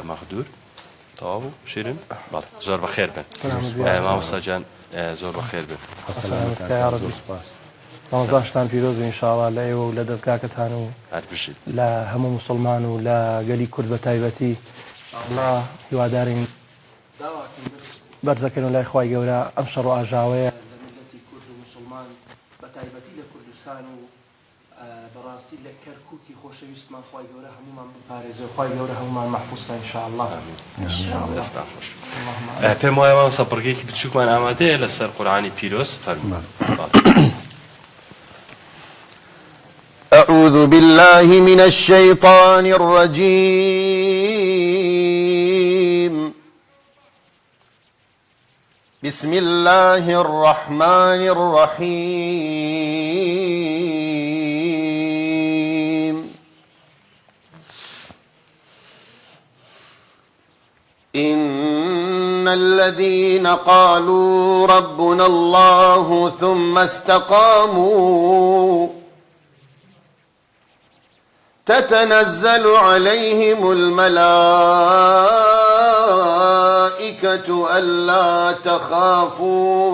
مەغدور تەواو شیرن زۆر بەخێر بن مامۆستا گیان زۆر بەخێر بن مامۆستاشتان پیرۆز بن ئینشاڵڵا لە ئێوە و لە دەستگاکەتان و لە هەموو موسڵمان و لە گەلی کورد بە تایبەتی ئینشاڵڵا هیوادارین بەرزەکەن و لای خوای گەورە ئەم شەڕ و ئاژاوەیە لە ملەتی کورد و موسڵمان بە تایبەتی لە کوردستان و بەڕاستی لە کەرکووکی خۆشەویستمان خوای گەورە هەمومان بپارێزێ خوای گەورە هەمومان مەحفوظکە ئینشاءالله دەستان خۆش پێم وایە مامۆستا بڕگەیەکی بچووکمان ئامادەیە لەسەر قورئانی پیرۆز فەرموویە أعوذ بالله من الشيطان الرجيم بسم الله الرحمن الرحيم إن الذين قالوا ربنا الله ثم استقاموا تتنزل عليهم الملائكة ألا تخافوا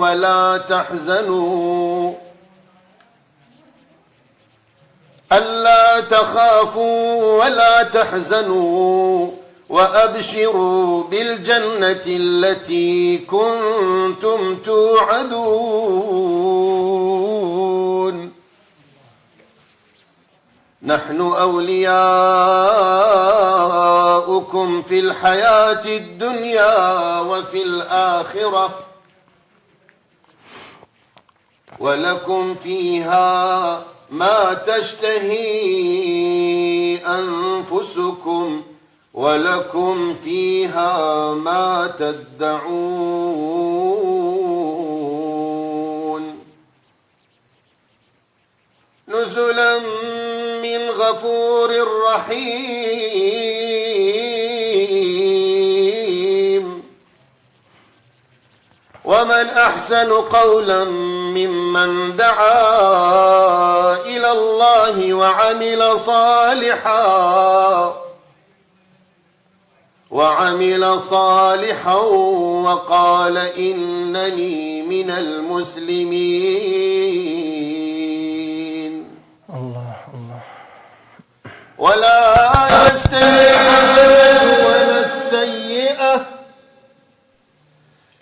ولا تحزنوا وأبشروا بالجنة التي كنتم توعدون نحن أولياؤكم في الحياة الدنيا وفي الآخرة ولكم فيها ما تشتهي أنفسكم ولكم فيها ما تدعون نزلا من غفور رحيم ومن أحسن قولا ممن دعا إلى الله وعمل صالحا وقال إنني من المسلمين الله الله ولا يستوي الحسنة ولا السيئة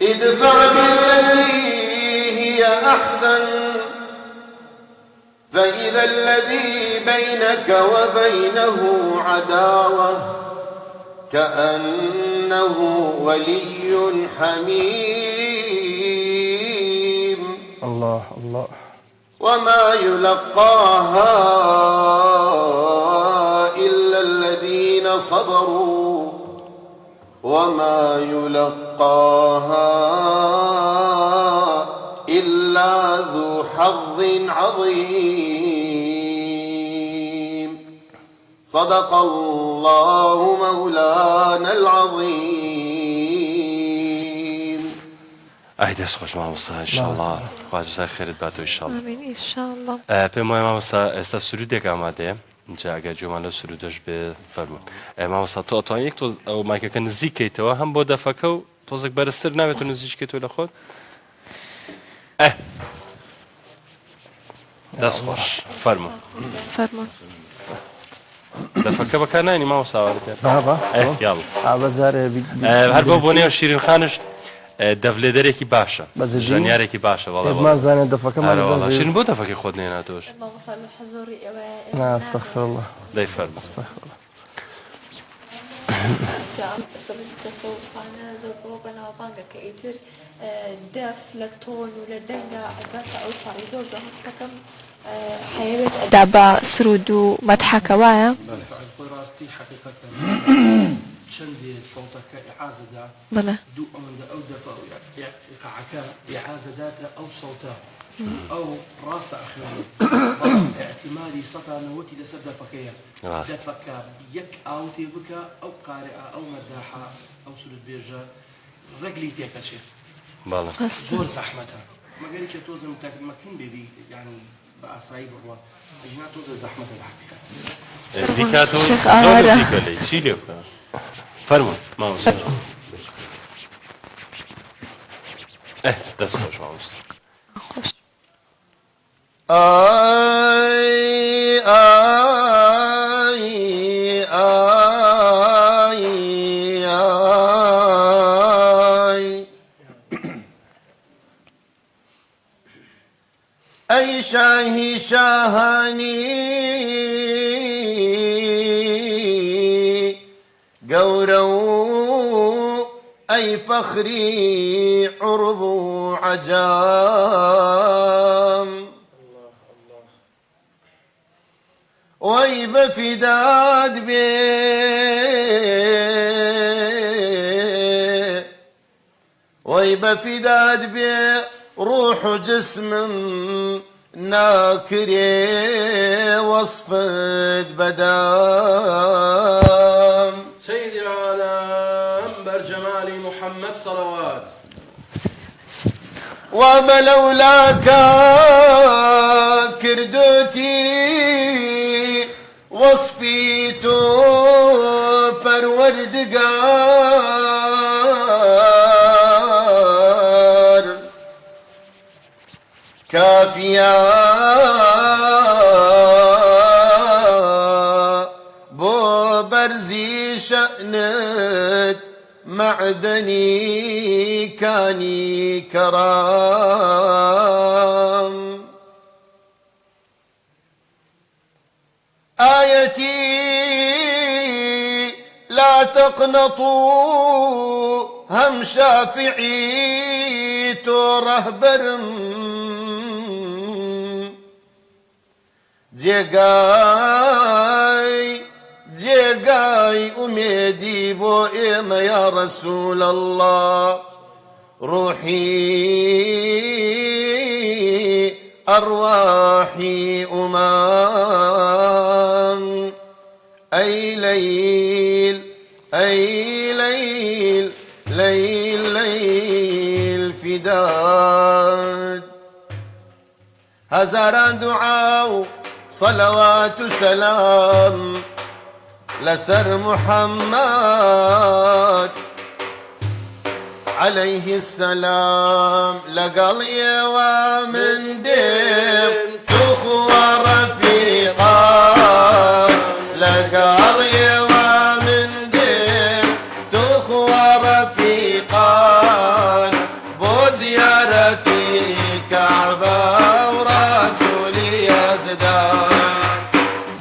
ادفع بالتي هي أحسن فإذا الذي بينك وبينه عداوة كأنه ولي حميم الله الله وما يلقاها إلا الذين صبروا وما يلقاها إلا ذو حظ عظيم صدق الله مولانا العظيم دەست خۆش مامۆستا ئینشاءڵڵا خوا جەزای خێرت باتەوە ئینشاءڵڵا آمين إن شاء الله پێم وایە مامۆستا ئێستا سروودێک ئامادەیە اینجا ئەگەر جۆمان لەو سروودەش بێ فەرموو مامۆستا تۆ ئەتوانیت تۆ ئەو مایکەکە نزیکەیتەوە هەم بۆ دەفەکە و تۆزێک بەرزتر ناوێت و نزیکەیتەوە لە خۆت دەست خۆش فەرموو دەفەکە بەکار ناینی مامۆستاوارەکە یاڵ هەر بۆ بۆ نێو شیرین خانش دەڤلێدەرێکی باشە ژەنیارێکی باشە زمان زانێت دەفەکەمان شیرین بۆ دەفەکەی خۆت نێناتۆش استغفر الله دەی فەرموو تەسەووفانە زۆر بۆ بەناوبانگەکە ئیتر دەف لە تۆن و لە دەنگە ئەلبەتە ئەو پاڕی زۆر هەستەکەم حەیەوێت ئەدا بە سرود و مەدحەکە وایە ڕاستی حقیقەتەن چەندێ سەوتەکە ئیعازەدا دوو ئەوەندە ئەو دەفە قەعەکە ئیعازەداتە ئەو سەوتە ئەو ڕاستە ئەخوێنێ احتیمالی سەدا نەوەتی لەسەر دەفەکەیە دەفەکە یەک ئاوتێ بکە ئەو قارئە ئەو مەداحە ئەو سرود بێژە ڕەگلی تێکەچێت زۆر زەحمەتە مەگەری کە تۆزم مەکن بێبی یعنی بأسرائي بروا أجناتو زحمة الحقيقة. ديكاتو زور ديكالي شيليو. فرمون مامۆستا دەست خۆش مامۆستا خۆش آي آي آي آي أي شاهي شاهاني قورو أي فخري عرب عجام ويب فداد بي ويب فداد بي روح جسم ناكري وصفت بدام سيدي العالم برجمالي محمد صلوات وبلولاك كردوتي وصفيتو پروردگار كافيا بو برزي شأنت معدني كاني كرام آيتي لا تقنطوا هم شافعي ترهبرم جيغاي جيغاي أميدي بو إيما يا رسول الله روحي أرواحي أمام أي ليل أي ليل ليل ليل فداد هزاران دعاء صلوات سلام لسر محمد عليه السلام لقل ومن دم تخوى رفيقا لقل ومن دم تخوى رفيقا بو زيارتي كعبة ورسولي يزدان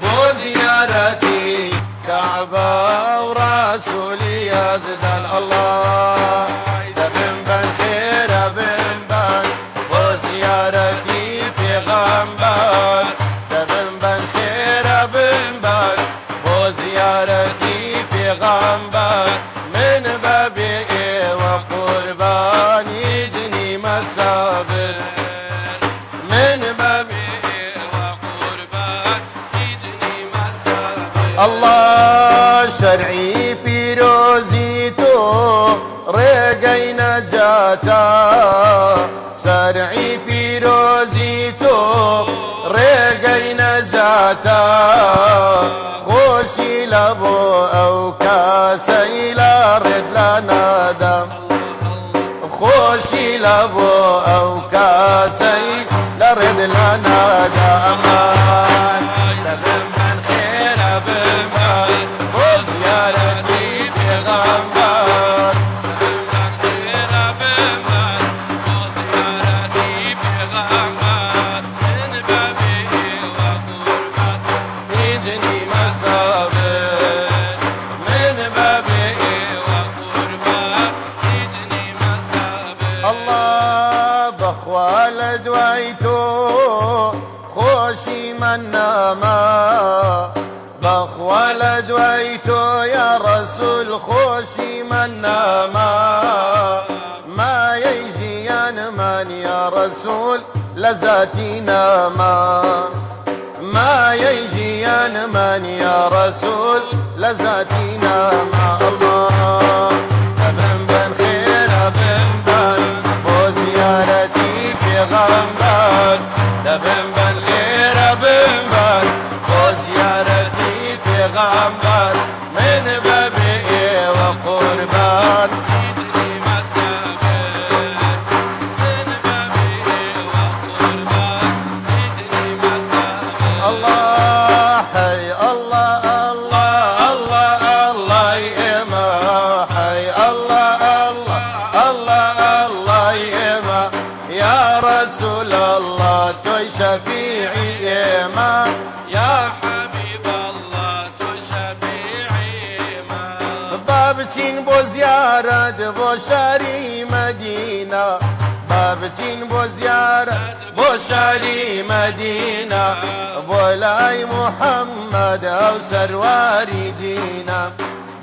بو زيارتي كعبة ورسولي يزدان الله پیغمبر من بابي وقربان يجني مسابر من بابي وقربان يجني مسابر الله شرعي بيروزيتو رقي نجاتا شرعي بيروزيتو رقي نجاتا خوشي لبو او كاسة الى رد لنا دم خوشي لبو او كاسة الى رد لنا دم لبن من خير بمال وزيارتي بغنبار لبن خير بمال وزيارتي بغنبار من بابي وقربان يجني مسابر من بابي وقربان يجني مسابر الله بخوال دويتو خوشي من ناما بخوال دويتو يا رسول خوشي من ناما ما يجي ينمان يا رسول لذاتي ناما ما يجي ينمان يا رسول لذاتنا مع الله ابن بن خير ابن بن وزيارتي في غنبر ابن بن خير ابن بن وزيارتي في غنبر من بابي بابتين بو زيارة بو شاري مدينة بابتين بو زيارة بو شاري مدينة بولاي محمد أو سرواري دينا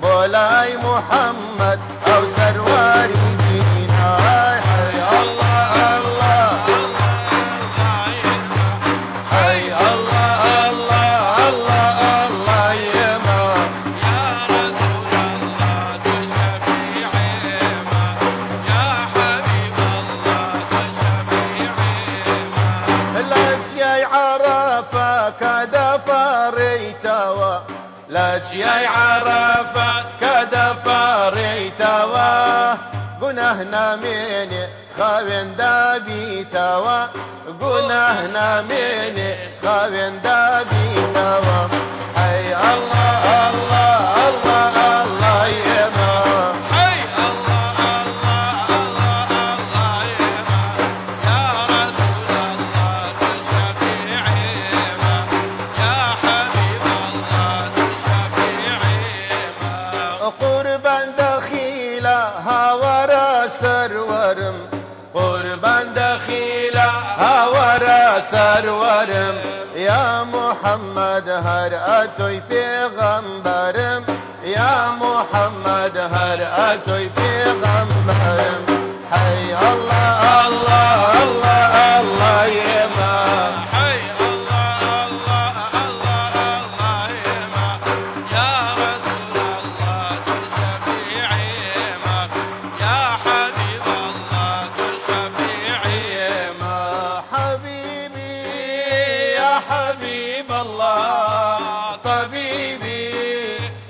بولاي محمد أو سرواري دينا حي الله الله حي الله الله الله الله يما يا رسول الله تشفيع ما يا حبيب الله تشفيع ما لك يا عرفة كذا فريتوا لك يا عرفة كذا فريتوا قناهنا من خاوين دابيتوا قناهنا من خاوين دابيتوا حي الله الله الله الله يما حي الله الله الله الله يا رسول الله تشفيع ما يا حبيب الله تشفيع ما قربان دخيلها ورا سرورم قربان دخيلها ورا سرورم يا محمد هر اتوي پیغمبرم يا محمد هر اتوي پیغمبرم حي الله الله الله الله يما حي الله الله الله الله يا رسول الله تشفيع ما يا حبيب الله تشفيع ما حبيبي يا حبيب الله طبيبي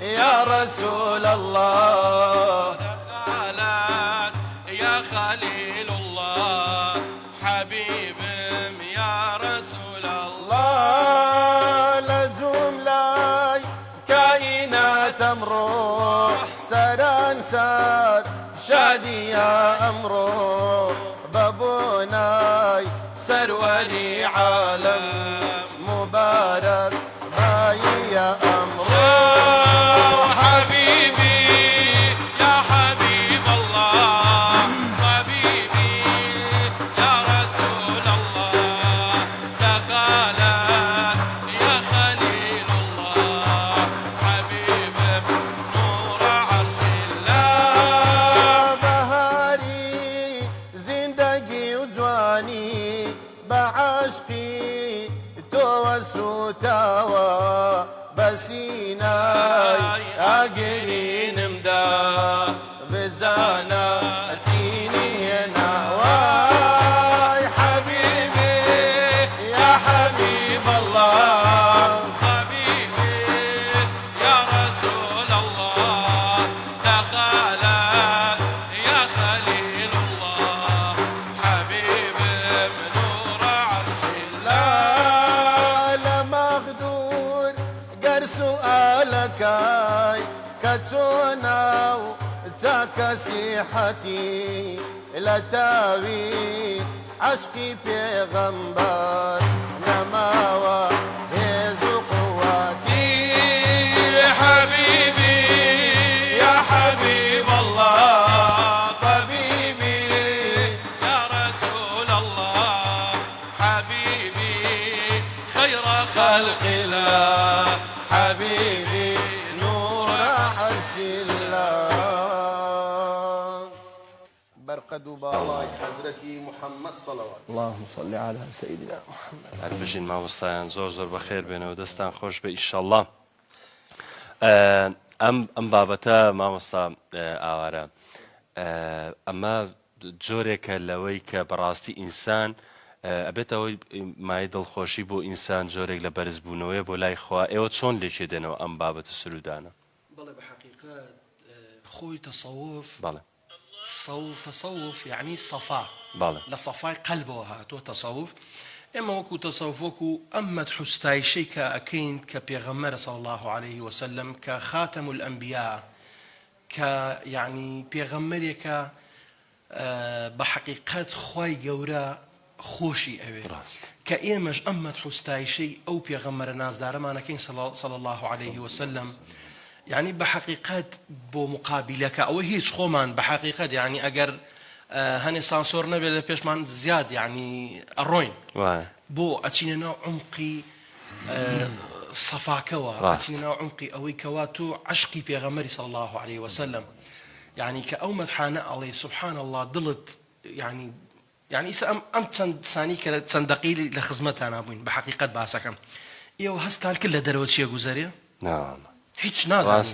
يا رسول الله دخلت يا خليل الله حبيب يا رسول الله الله لجملة كائنات أمره سران سار شادي يا أمره بابوناي سروري عالم مبارك باي يا أمره حبيبي يا حبيب الله حبيبي يا رسول الله دخلت يا خليل الله حبيب نور عرش الله بهاري زندگی و جوانی بعشقی تو وسوتاوا بسینای اگرین مدا بزانا تینی نواي حبيبي يا حبيب الله حبيبي يا رسول الله دخلت يا خليل الله حبيب نور عرش الله لا لمغدور قر سؤالك كتونا تكسيحتي لتاوي عشقي پیغمبر نماوا هزو قواتي حبيبي يا حبيب الله طبيبي يا رسول الله حبيبي خير خلق الله حبيبي نور عرش الله برقد بالاي حضرتي محمد صلوات اللهم صل على سيدنا محمد. هەربژین مامۆستایان زۆر زۆر بەخێر بێنەوە دەستان خۆش بە ئیشەڵڵا. ئەم بابەتە مامۆستا ئاوارە ئەمە جۆرێکە لەوەی کە بەڕاستی ئینسان ئەبێتەوەی مای دڵخۆشی بۆ ئینسان جۆرێک لە بەرزبوونەوەی بۆ لای خوا ئێوە چۆن لێکێ دێنەوە ئەم بابەتە سرودانە؟ بەڵێ بحقيقة خوي تصوف بەڵێ تصوف يعني صفاء بەڵێ لصفاء قلبه هاتو تصوف اما وكو تصوف وكو امت حستاي شيء كاكين كبيغمبر صلى الله عليه وسلم كخاتم الانبياء يعني بيغمبر ك بحقيقة خوي جورا خوشي أوي كإيمج أمت حستاي شيء أو بيغمبر الناس دار ما نكين صلى الله عليه وسلم يعني بحقيقات بو مقابلك أو هيش خومان بحقيقة يعني أجر هني سانسور نبي لبيش مان زياد يعني الروين بو أتشينا عمقي صفاكوا أتشينا عمقي أوي كواتو عشقي بيغمري صلى الله عليه وسلم يعني كأومد حاناء عليه سبحان الله ضلت يعني إسا أم تند ثاني كلا تصندقي لخدمتنا بوين بحقيقة باسكم إيوه هستان كله دروت شيء جوزريه نعم هیچ نازانی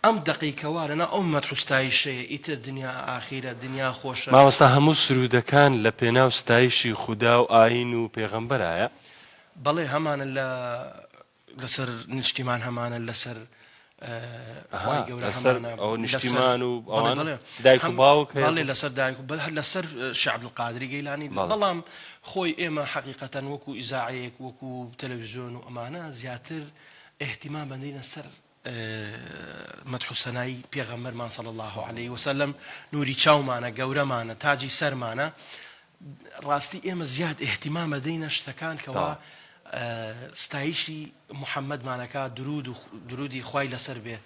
ئەم دقیقەوە لەنا ئەومەت حوستایشەیە ئیتر دنیا ئاخیرە دنیا خۆشە مامۆستا هەموو سرودەکان لە پێناو ستایشی خودا و ئاین و پێغەمبەرایە بەڵێ هەمانە لەسەر نیشتیمان هەمانە لەسەر خۆی گەورە هەمانە ئەو نیشتیمان و ئەوان دایک و باوک بەڵێ لەسەر دایک و لەسەر شەعب القادری گەیلانی بەڵام خۆی ئێمە حەقیقەتەن وەکو ئیزاعەیەک وەکو تەلەڤیزیۆن و ئەمانە زیاتر اهتمام بەندینە سەر مدح السناي پیغمبرمان صلى الله عليه وسلم نوري چاومانە گەورەمانە تاجی سەرمانە ڕاستی ئێمە زیاد اهتمام دەینە شتەکان کەوا ستایشی محەممەدمانەکە درودی خوای لەسەر بێ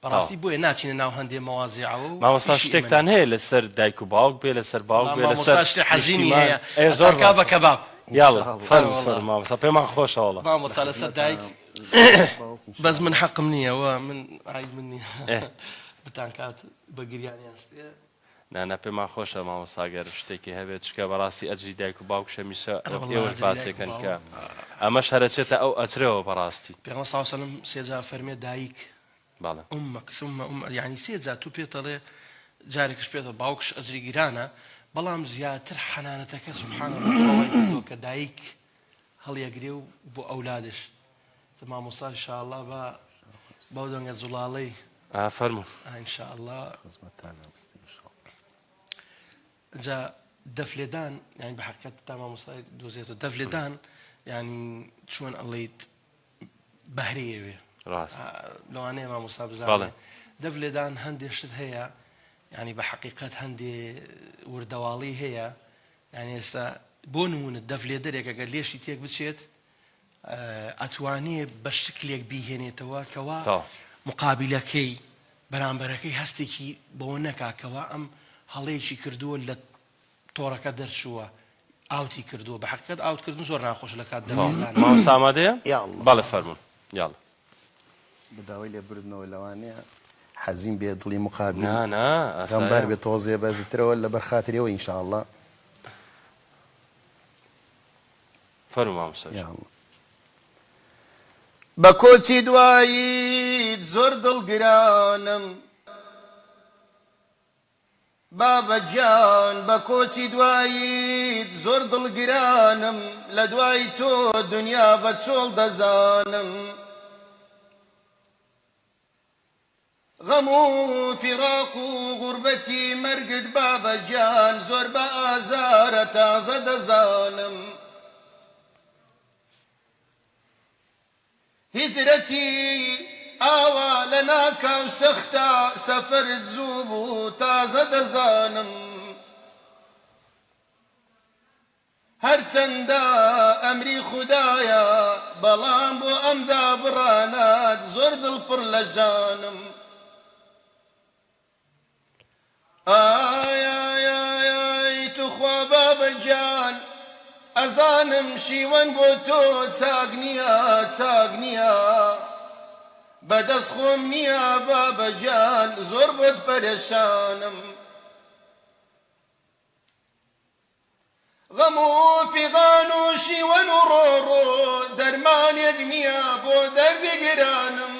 بەڕاستی بۆیە ناچینە ناو هەندێ مەوازیعەوە مامۆستا شتێکتان هەیە لەسەر دایک و باوک بێ لەسەر باوک بێ لەسەر شتێ حەزینی هەیە زۆر بە کەباب یاڵە فەرموو مامۆستا پێمان خۆشەوەڵە مامۆستا لەسەر دایک بس من حق منية ومن عيد مني بتاع كات بقريان ياستي نانا پێمان خۆشە مامۆستاگەر شتێکی هەبێت چکە بەڕاستی ئەجری دایک و باوک شەمیسە ئێوە باسێکن کە ئەمەش هەرەچێتە ئەو ئەجرەوە بەڕاستی پێغەمبەر صلی الله علیه و سلم سێجا فەرمێ دایک باڵێ ئومەک ثم يعني سێجا تو پێتەڵێ جارێکش پێتە باوکش ئەجری گرانە بەڵام زیاتر حەنانەتەکە سبحان الله کە دایک هەڵیەگرێ و بۆ ئەولادش تمام وصل إن شاء الله بودن الزلالي فرموا إن شاء الله جا دفلدان يعني بحركات تمام وصل دوزيته دفلدان يعني شلون الله بهرية راس لو أنا ما مصاب زمان دفلدان هندي شد هي يعني بحقيقة هندي وردوالي هي يعني است بونمون الدفلدر يا قال ليش يتيك بتشيت ئەتوانێ بە شکلێک بیهێنێتەوە کەوا مقابلەکەی بەرامبەرەکەی هەستێکی بۆ نەکاکەوە ئەم هەڵەیەکی کردووە لە تۆڕەکە دەرچووە ئاوتی کردووە بە حەقیقەت ئاوتکردن زۆر ناخۆش لە کات دەمێدان مامۆستا ئامادەیە بەڵێ فەرموون یاڵە بەداوای لێبوردنەوە لەوانەیە حەزیم بێ دڵی مقابل غەمبەر بێ تۆزێ بەزترەوە لە بەرخاتریەوە ئینشاءالله فەرموو مامۆستا بە کۆچی دواییت زۆر دڵگرانم بابەجان بە کۆچی دواییت زۆر دڵگرانم لە دوای تۆ دنیا بە چۆڵ دەزانم غەم و فیراق و غوربەتی مەرگت بابەجان زۆر بە ئازارە تازە دەزانم هجرتي آوا لنا كان سختا سفرت زوبو تازة دزانم هر چندا امري خدايا بلان بو امدا برانات زور دل پر لجانم آي آي آي آي تخوا بابا جان ئەزانم شیوەن بۆ تۆ چاک نییە بەدەست خۆم نییە بابەجان زۆر بۆت پەرێشانم غەم و فیغان و شیوەن و ڕۆڕۆ دەرمانێک نییە بۆ دەردی گرانم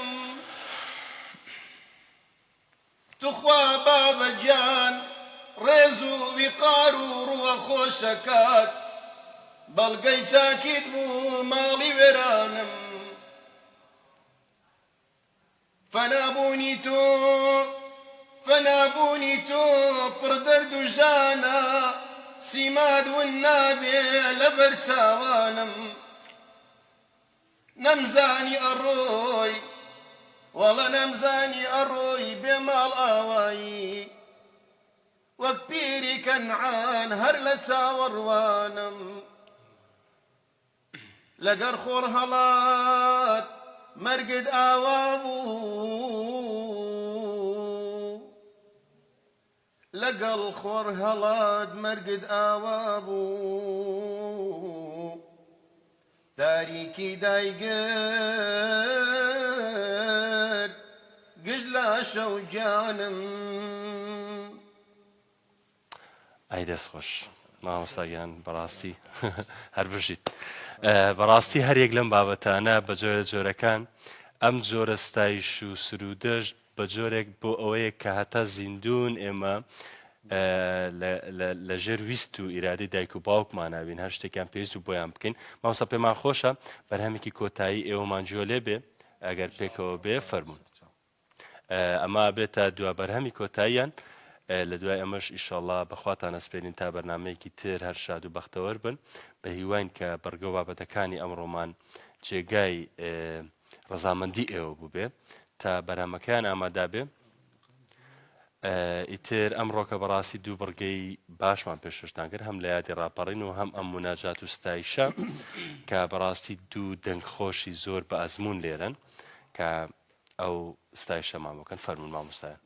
توخوا بابەجان ڕێز و ویقار و ڕووە خۆشەکات بەڵگەی چاکیت بوو ماڵی وێرانم فەنابوونی تۆ پڕ دەرد و ژانە سیماد ون نابێ لەبەر چاوانم نەمزانی ئەڕۆی وەڵە نەمزانی ئەڕۆی بێماڵ ئاوایی وەک پیری کەنعان هەر لە چاوەڕوانم لەگەر خۆڕ هەڵات مەرگت ئاوا بوو لقل خور هلاد مرقد آوابو تاريكي دايقر قجلا شوجانم ئەی دەستخۆش مامۆستاگیان بەڕاستی هەر بژیت بەڕاستی هەرێک لەم بابەتانە بە جۆرە جۆرەکان ئەم جۆرە ستایش و سرودەش بە جۆرێک بۆ ئەوەیە کە هەتا زیندون ئێمە لە ژێر ویست و ئیرادەی دایک و باوکماناوین هەر شتێکیان پێویست و بۆیان بکەین مامۆستا پێمان خۆشە بەرهەمێکی کۆتایی ئێوەمان جۆلێ بێ ئەگەر پێکەوە بێ فەرموون ئەمە بێتە دوا بەرهەمی کۆتاییان لە دوای ئەمەش ئیشەڵڵا بەخواتان ئەسپێرین تا بەرنامەیەکی تر هەر شاد و بەختەوەر بن بە هیوان کە بەرگە و بابەتەکانی ئەمڕۆمان جێگای ڕەزامەندی ئێوە بوو بێ تا بەرهەمەکەیان ئامادا بێ ئیتر ئەمڕۆکە بەڕاستی دوو بڕگەی باشمان پێششتان کرد هەم لە یادی ڕاپەڕین و هەم ئەم موناجات و ستایشە کە بەڕاستی دوو دەنگخۆشی زۆر بە ئەزمون لێرن کە ئەو ستایشەمان بکەن فەرموون مامۆستایان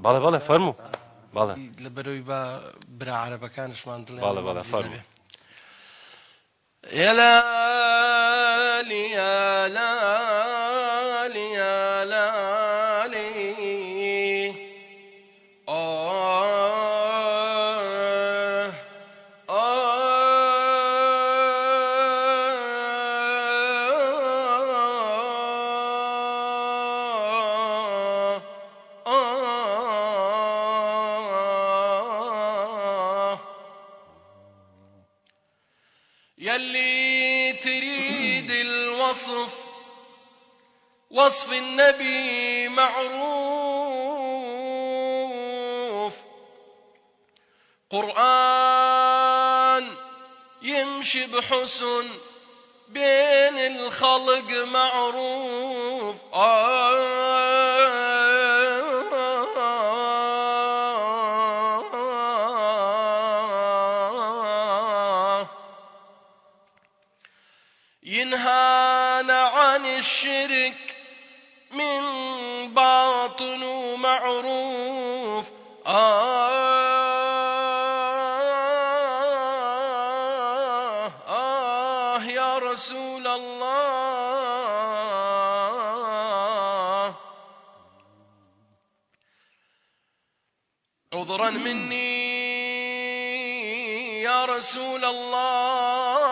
بەڵێ بەڵێ فەرموو بەڵێ لە بەرەوەی بە برا عەرەبەکانشمان دڵێ بەڵێ بەڵێ فەرموو يا لالي يا لالي يا لالي يلي تريد وصف النبي معروف قرآن يمشي بحسن بين الخلق معروف ينهانا عن الشرك من باطن ومعروف يا رسول الله عذرا مني يا رسول الله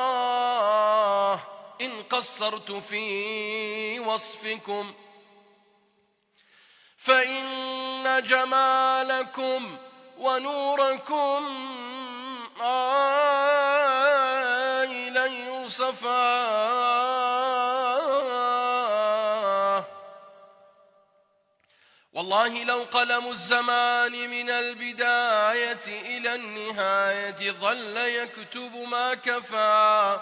إن قصرت في وصفكم فإن جمالكم ونوركم لن يوصفا والله لو قلم الزمان من البداية إلى النهاية ظل يكتب ما كفى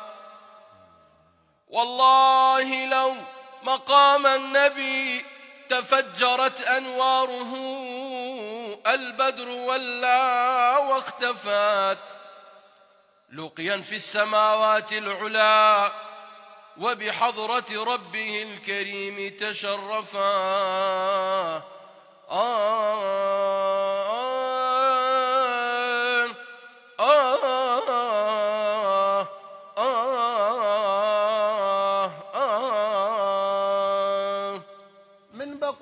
والله لو مقام النبي تفجرت أنواره البدر ولا واختفت لقيا في السماوات العلا وبحضرة ربه الكريم تشرفا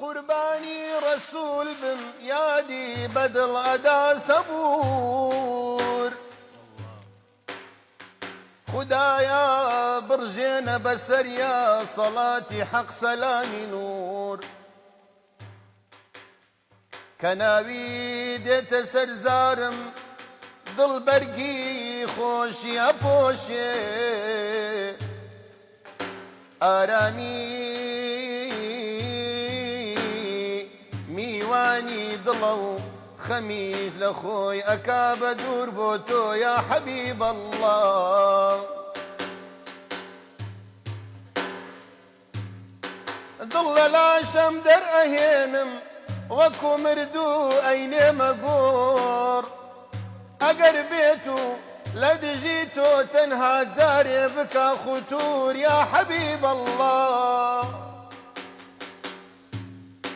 قرباني رسول بم يادي بدل أدا صبور خدايا برجينا بسر يا صلاتي حق سلامي نور كناوي ديت سرزارم ضل برقي خوش يا بوشي آرامي میوانی دڵە خەمیش لە خۆی ئەکا بە دوور بۆ تۆ یا حەبیب الله دڵ لە لاشەم دەرئەهێنم وەکو مردوو ئەینێمە گۆڕ ئەگەر بێت و لە دژی تۆ تەنها جارێ بکە خوتور یا حەبیب الله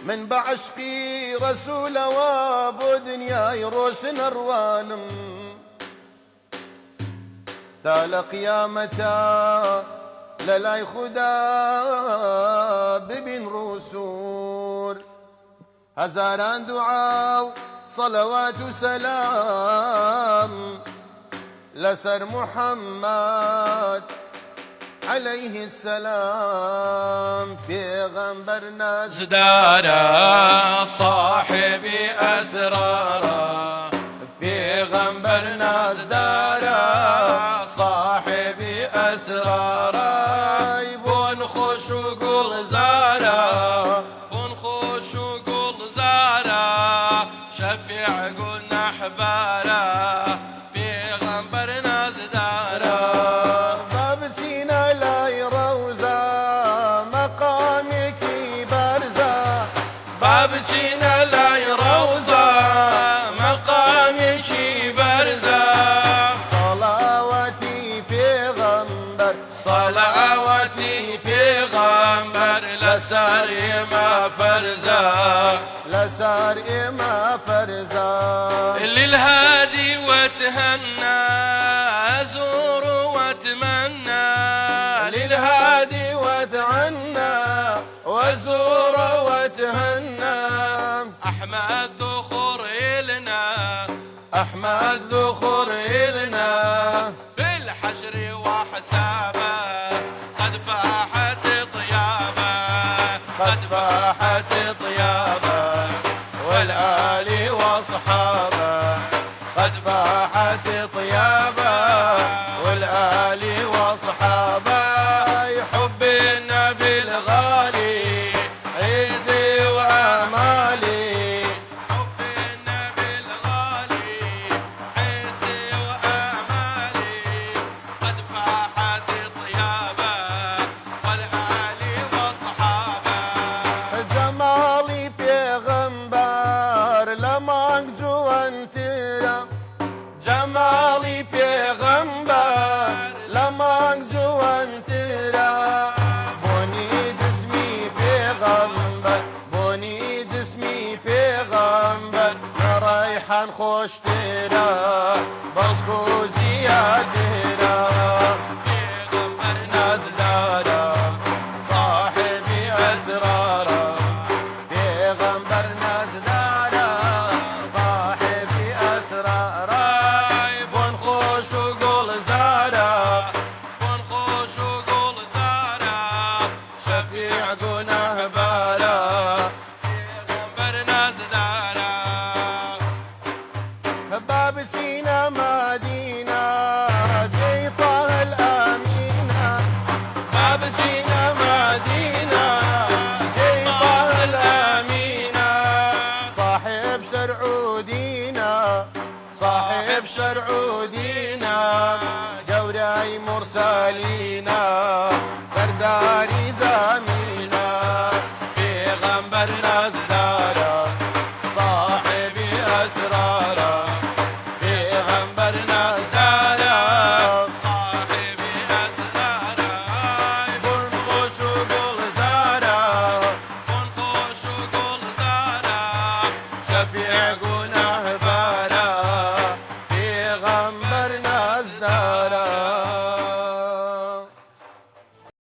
من بعشقي رسول وابو دنياي روش نروانم تالا قيامتا للاي خدا ببين رسول هزاران دعاء صلوات وسلام لسر محمد عليه السلام بيغمبرنا زدارا صاحبي أسرارا بيغمبرنا زدارا صاحبي أسرارا يبون خوش وقول زارا بون خوش وقول زارا شفيع قلنا حبارا بيغمبرنا زدارا بابتينا لاي روزة مقامك برزة بابتنا لاي روزة مقامك برزة صلواتي بيغمبر صلواتي بيغمبر لسار ما فرزا لسار إما فرزة للهادي وتهنى أزور واتمنى للهادي وتعنى وزور وتهنى أحمد ذخر إلنا أحمد ذخر إلنا بالحشر وحسابه قد فاحت طيابه قد فاحت طيابه والآل وأصحابه قد فاحت طيابه والآل وأصحابه حب النبي الغالي عزي وأمالي حب النبي الغالي حسي وآمالي قد فاحت طيابه والآل وأصحابه جمالي بيغمبر لما جوان ترى جمالي بيغمبر لما جوان ترى بوني جسمي بيغمبر بوني جسمي بيغمبر رايحان خوش ترى بلكو زياد ترى بيغمبرنا نازدارا صاحبي أسرارا بيغمبرنا زدارا صاحبي أسرارا بون خوش وقول زارا بون خوش وقول زارا شفيع قناه بارا بيغمبرنا زدارا باب سينا مدينة جيطة الأمينة باب سينا مدينة جيطة الأمينة صاحب شرع ودينا صاحب شرع ودينا قوراي مرسلينا سرداري زمينا